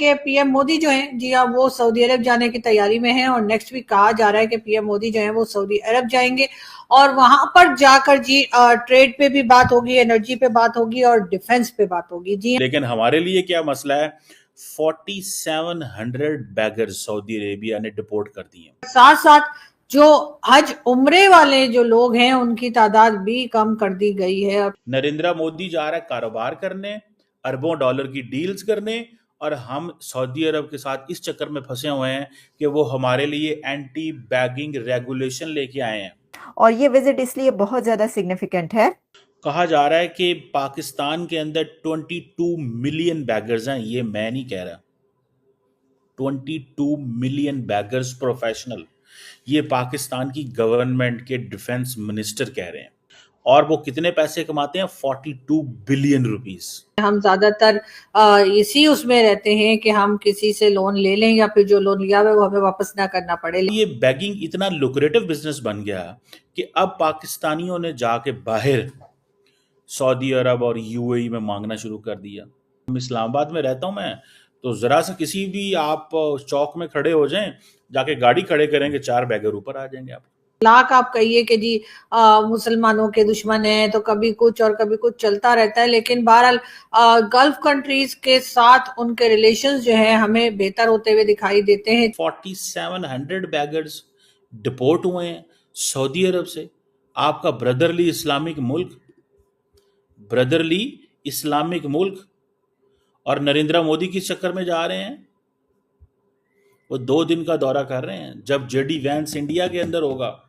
कि पीएम मोदी जो हैं जी हाँ वो सऊदी अरब जाने की तैयारी में हैं और नेक्स्ट वीक कहा जा रहा है कि पीएम मोदी जो हैं वो सऊदी अरब जाएंगे और वहां पर जाकर जी ट्रेड पे भी बात होगी, एनर्जी पे बात होगी और डिफेंस पे बात होगी जी। लेकिन हमारे लिए क्या मसला है, 4700 बैगर्स सऊदी अरेबिया ने डिपोर्ट कर दिए। साथ साथ जो हज उम्रे वाले जो लोग हैं उनकी तादाद भी कम कर दी गई है। नरेंद्र मोदी जा रहा है कारोबार करने, अरबों डॉलर की डील्स करने, और हम सऊदी अरब के साथ इस चक्कर में फंसे हुए हैं कि वो हमारे लिए एंटी बैगिंग रेगुलेशन लेके आए हैं। और ये विजिट इसलिए बहुत ज्यादा सिग्निफिकेंट है। कहा जा रहा है कि पाकिस्तान के अंदर 22 मिलियन बैगर्स हैं, ये मैं नहीं कह रहा, 22 मिलियन बैगर्स प्रोफेशनल, ये पाकिस्तान की गवर्नमेंट के डिफेंस मिनिस्टर कह रहे हैं। और वो कितने पैसे कमाते हैं, 42 बिलियन रुपीस। हम ज्यादातर इसी उसमें रहते हैं कि हम किसी से लोन ले लें या फिर जो लोन लिया हुआ है वो हमें वापस ना करना पड़े। ये बैगिंग इतना लुक्रेटिव बिजनेस बन गया कि अब पाकिस्तानियों ने जाके बाहर सऊदी अरब और यूएई में मांगना शुरू कर दिया। हम इस्लामाबाद में रहता हूं मैं, तो जरा सा किसी भी आप चौक में खड़े हो जाएं, जाके गाड़ी खड़े करेंगे, 4 बैगर ऊपर आ जाएंगे आप। लाख आप कहिए कि जी मुसलमानों के दुश्मन हैं तो कभी कुछ और कभी कुछ चलता रहता है, लेकिन बहरहाल गल्फ कंट्रीज के साथ उनके रिलेशंस जो है हमें बेहतर होते हुए दिखाई देते हैं। 4700 बैगर्स डिपोर्ट हुए हैं सऊदी अरब से, आपका ब्रदरली इस्लामिक मुल्क, और नरेंद्र मोदी किस चक्कर में जा रहे हैं, वो 2 दिन का दौरा कर रहे हैं। जब जेडी वैंस इंडिया के अंदर होगा,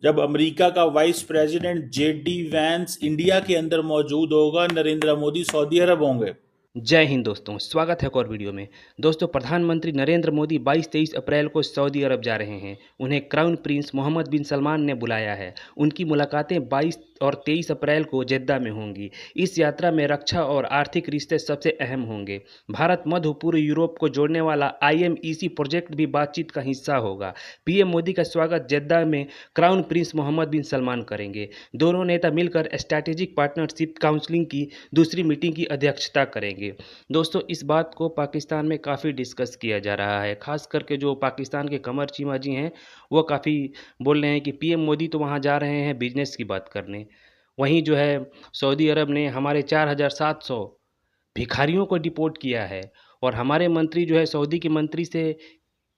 जब अमेरिका का vice president JD Vance India के अंदर मौजूद होगा, नरेंद्र मोदी सऊदी अरब होंगे। जय हिंद दोस्तों, स्वागत है एक और वीडियो में। दोस्तों, प्रधानमंत्री नरेंद्र मोदी 22-23 अप्रैल को सऊदी अरब जा रहे हैं। उन्हें क्राउन प्रिंस मोहम्मद बिन सलमान ने बुलाया है। उनकी मुलाकातें 22 और 23 अप्रैल को जेद्दा में होंगी। इस यात्रा में रक्षा और आर्थिक रिश्ते सबसे अहम होंगे। भारत मध्य पूर्व यूरोप को जोड़ने वाला IMEC प्रोजेक्ट भी बातचीत का हिस्सा होगा। पीएम मोदी का स्वागत जेद्दा में क्राउन प्रिंस मोहम्मद बिन सलमान करेंगे। दोनों नेता मिलकर स्ट्रैटेजिक पार्टनरशिप काउंसिलिंग की दूसरी मीटिंग की अध्यक्षता करेंगे। दोस्तों, इस बात को पाकिस्तान में काफ़ी डिस्कस किया जा रहा है। खास करके जो पाकिस्तान के कमर चीमा जी हैं वो काफ़ी बोल रहे हैं कि पीएम मोदी तो वहाँ जा रहे हैं बिजनेस की बात करने। वहीं जो है सऊदी अरब ने हमारे 4700 भिखारियों को डिपोर्ट किया है। और हमारे मंत्री जो है सऊदी के मंत्री से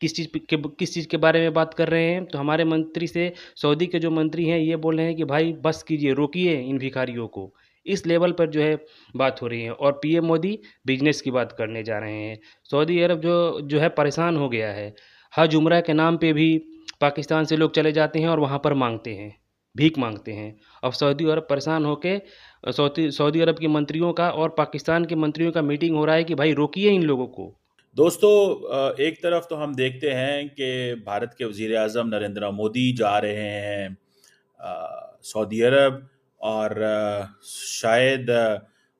किस चीज़ के बारे में बात कर रहे हैं, तो हमारे मंत्री से सऊदी के जो मंत्री हैं ये बोल रहे हैं कि भाई बस कीजिए, रोकिए इन भिखारियों को। इस लेवल पर जो है बात हो रही है। और पीएम मोदी बिजनेस की बात करने जा रहे हैं। सऊदी अरब जो है परेशान हो गया है। हज उम्रा के नाम पे भी पाकिस्तान से लोग चले जाते हैं और वहाँ पर मांगते हैं, भीख मांगते हैं। अब सऊदी अरब परेशान होकर सऊदी अरब के मंत्रियों का और पाकिस्तान के मंत्रियों का मीटिंग हो रहा है कि भाई रोकिए इन लोगों को। दोस्तों, एक तरफ तो हम देखते हैं कि भारत के वज़ीर आज़म नरेंद्र मोदी जा रहे हैं सऊदी अरब, और शायद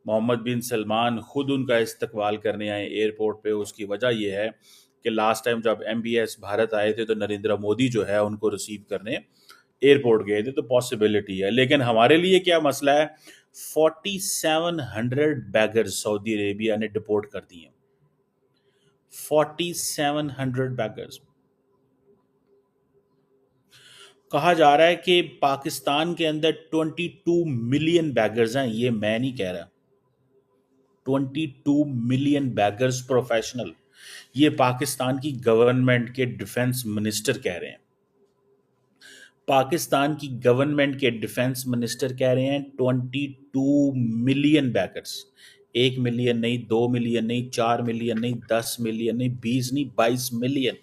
मोहम्मद बिन सलमान खुद उनका इस्तकबाल करने आए एयरपोर्ट पे। उसकी वजह यह है कि लास्ट टाइम जब MBS भारत आए थे तो नरेंद्र मोदी जो है उनको रिसीव करने एयरपोर्ट गए थे, तो पॉसिबिलिटी है। लेकिन हमारे लिए क्या मसला है, 4700 बैगर्स सऊदी अरेबिया ने डिपोर्ट कर दिए। 4700 बैगर्स। कहा जा रहा है कि पाकिस्तान के अंदर 22 मिलियन बैगर्स हैं, ये मैं नहीं कह रहा, 22 मिलियन बैगर्स प्रोफेशनल, ये पाकिस्तान की गवर्नमेंट के डिफेंस मिनिस्टर कह रहे हैं। पाकिस्तान की गवर्नमेंट के डिफेंस मिनिस्टर कह रहे हैं 22 मिलियन बैगर्स। 1 मिलियन नहीं, 2 मिलियन नहीं, 4 मिलियन नहीं, 10 मिलियन नहीं, 20 नहीं, 22 मिलियन।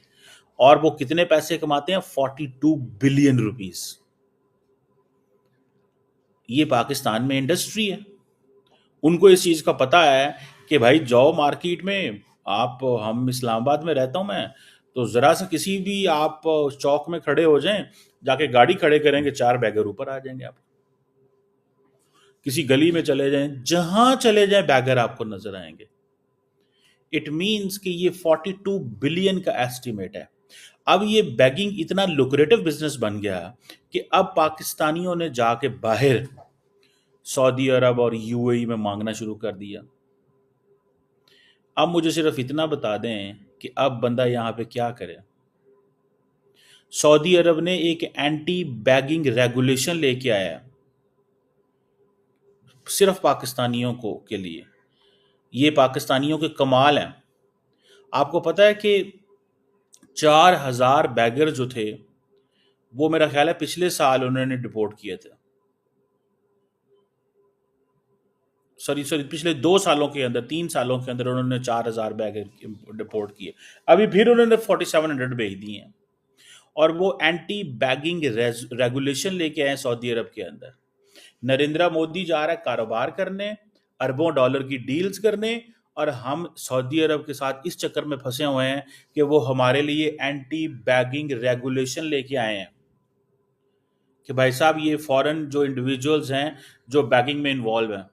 और वो कितने पैसे कमाते हैं, 42 बिलियन रुपीस। ये पाकिस्तान में इंडस्ट्री है। उनको इस चीज का पता है कि भाई जाओ मार्केट में, आप, हम इस्लामाबाद में रहता हूं मैं, तो जरा सा किसी भी आप चौक में खड़े हो जाएं, जाके गाड़ी खड़े करेंगे, 4 बैगर ऊपर आ जाएंगे आप। किसी गली में चले जाएं, जहां चले जाएं बैगर आपको नजर आएंगे। इट मींस कि ये 42 बिलियन का एस्टिमेट है। अब ये बैगिंग इतना लुक्रेटिव बिजनेस बन गया कि अब पाकिस्तानियों ने जाके बाहर सऊदी अरब और UAE में मांगना शुरू कर दिया। अब मुझे सिर्फ इतना बता दें कि अब बंदा यहाँ पे क्या करे। सऊदी अरब ने एक एंटी बैगिंग रेगुलेशन लेके आया है सिर्फ पाकिस्तानियों को के लिए। ये पाकिस्तानियों के कमाल हैं। आपको पता है कि 4000 बैगर जो थे वो मेरा ख्याल है पिछले साल उन्होंने डिपोर्ट किए थे। सॉरी पिछले 2 सालों के अंदर 3 सालों के अंदर उन्होंने 4000 बैगर डिपोर्ट किए। अभी फिर उन्होंने 4700 भेज दिए हैं और वो एंटी बैगिंग रेगुलेशन लेके आए सऊदी अरब के अंदर। नरेंद्र मोदी जा रहा है कारोबार करने, अरबों डॉलर की डील्स करने, और हम सऊदी अरब के साथ इस चक्कर में फंसे हुए हैं कि वो हमारे लिए एंटी बैगिंग रेगुलेशन लेके आए हैं कि भाई साहब ये फॉरेन जो इंडिविजुअल्स हैं जो बैगिंग में इन्वॉल्व हैं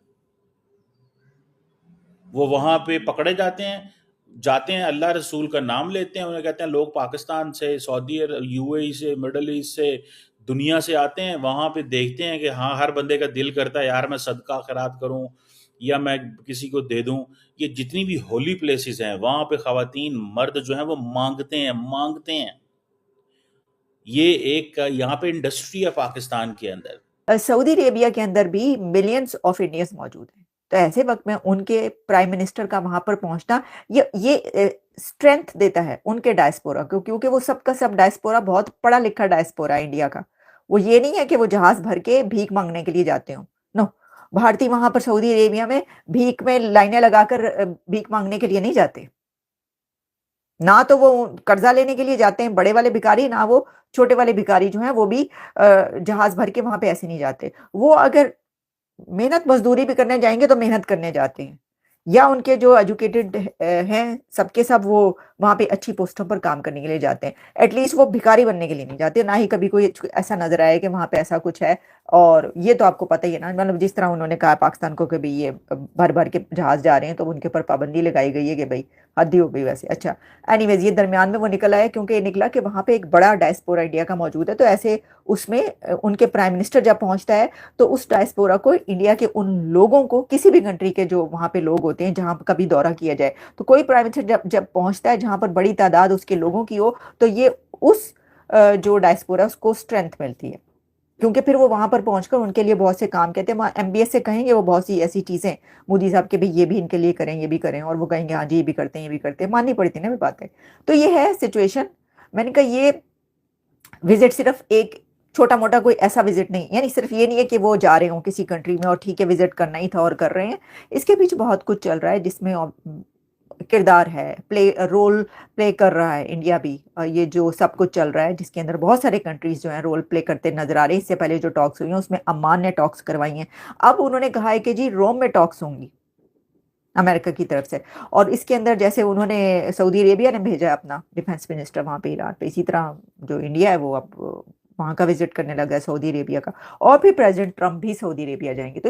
वो वहाँ पे पकड़े जाते हैं, अल्लाह रसूल का नाम लेते हैं, उन्हें कहते हैं लोग पाकिस्तान से, सऊदी अरब, यूएई से, मिडल ईस्ट से, दुनिया से आते हैं। वहाँ पे देखते हैं कि हाँ हर बंदे का दिल करता है यार मैं सदका खैरात करूँ या मैं किसी को दे दूँ। ये जितनी भी होली प्लेसेस हैं वहाँ पे ख़वातीन मर्द जो हैं वो मांगते हैं। ये एक यहाँ पे इंडस्ट्री है पाकिस्तान के अंदर। सऊदी अरेबिया के अंदर भी मिलियंस ऑफ इंडियंस मौजूद हैं, तो ऐसे वक्त में उनके प्राइम मिनिस्टर का वहां पर पहुंचना ये स्ट्रेंथ देता है उनके डायस्पोरा को, क्योंकि वो सबका सब डायस्पोरा बहुत पढ़ा लिखा डायस्पोरा है इंडिया का। वो ये नहीं है कि वो जहाज भर के भीख मांगने के लिए जाते हो। नो, भारतीय वहां पर सऊदी अरेबिया में भीख में लाइनें लगाकर भीख मांगने के लिए नहीं जाते। ना तो वो कर्जा लेने के लिए जाते हैं बड़े वाले भिखारी, ना वो छोटे वाले भिखारी जो हैं वो भी जहाज भर के वहां पे ऐसे नहीं जाते। वो अगर मेहनत मजदूरी भी करने जाएंगे तो मेहनत करने जाते हैं, या उनके जो एजुकेटेड हैं सबके सब वो वहां पे अच्छी पोस्टों पर काम करने के लिए जाते हैं। एटलीस्ट वो भिखारी बनने के लिए नहीं जाते। ना ही कभी कोई ऐसा नजर आया कि वहां पे ऐसा कुछ है। और ये तो आपको पता ही है ना, मतलब जिस तरह उन्होंने कहा पाकिस्तान को कि भाई ये भर भर के जहाज जा रहे हैं तो उनके ऊपर पाबंदी लगाई गई है कि भाई हद ही हो गई वैसे। अच्छा, एनीवेज ये दरमियान में वो निकल आया क्योंकि ये निकला कि वहां पे एक बड़ा डायस्पोरा इंडिया का मौजूद है। तो ऐसे उसमें उनके प्राइम मिनिस्टर जब पहुंचता है तो उस डायस्पोरा को, इंडिया के उन लोगों को, किसी भी कंट्री के जो वहां पे लोग होते हैं जहां कभी दौरा किया जाए, तो कोई प्राइम मिनिस्टर जब पहुंचता है जहां पर बड़ी तादाद उसके लोगों की हो, तो ये उस जो डायस्पोरा उसको स्ट्रेंथ मिलती है, क्योंकि फिर वो वहां पर पहुंचकर उनके लिए बहुत से काम कहते हैं। एमबीएस से कहेंगे वो बहुत सी ऐसी चीजें मोदी साहब के भाई ये भी इनके लिए करें, ये भी करें, और वो कहेंगे हाँ जी ये भी करते हैं, ये भी करते हैं, माननी पड़ती है ना बातें। तो ये है सिचुएशन। मैंने कहा ये विजिट सिर्फ एक छोटा मोटा कोई ऐसा विजिट नहीं, यानी सिर्फ ये नहीं है कि वो जा रहे हो किसी कंट्री में और ठीक है विजिट करना ही था और कर रहे हैं। इसके पीछे बहुत कुछ चल रहा है जिसमें किरदार है, रोल प्ले कर रहा है इंडिया भी। ये जो सब कुछ चल रहा है जिसके अंदर बहुत सारे कंट्रीज जो हैं रोल प्ले करते नजर आ रहे हैं। इससे पहले जो टॉक्स हुई हैं उसमें अम्मान ने टॉक्स करवाई हैं। अब उन्होंने कहा है कि जी रोम में टॉक्स होंगी अमेरिका की तरफ से, और इसके अंदर जैसे उन्होंने सऊदी अरेबिया ने भेजा अपना डिफेंस मिनिस्टर वहां पे ईरान पे, इसी तरह जो इंडिया है वो अब वहां का विजिट करने लगा है सऊदी अरेबिया का, और फिर प्रेसिडेंट ट्रंप भी सऊदी अरेबिया जाएंगे। तो ये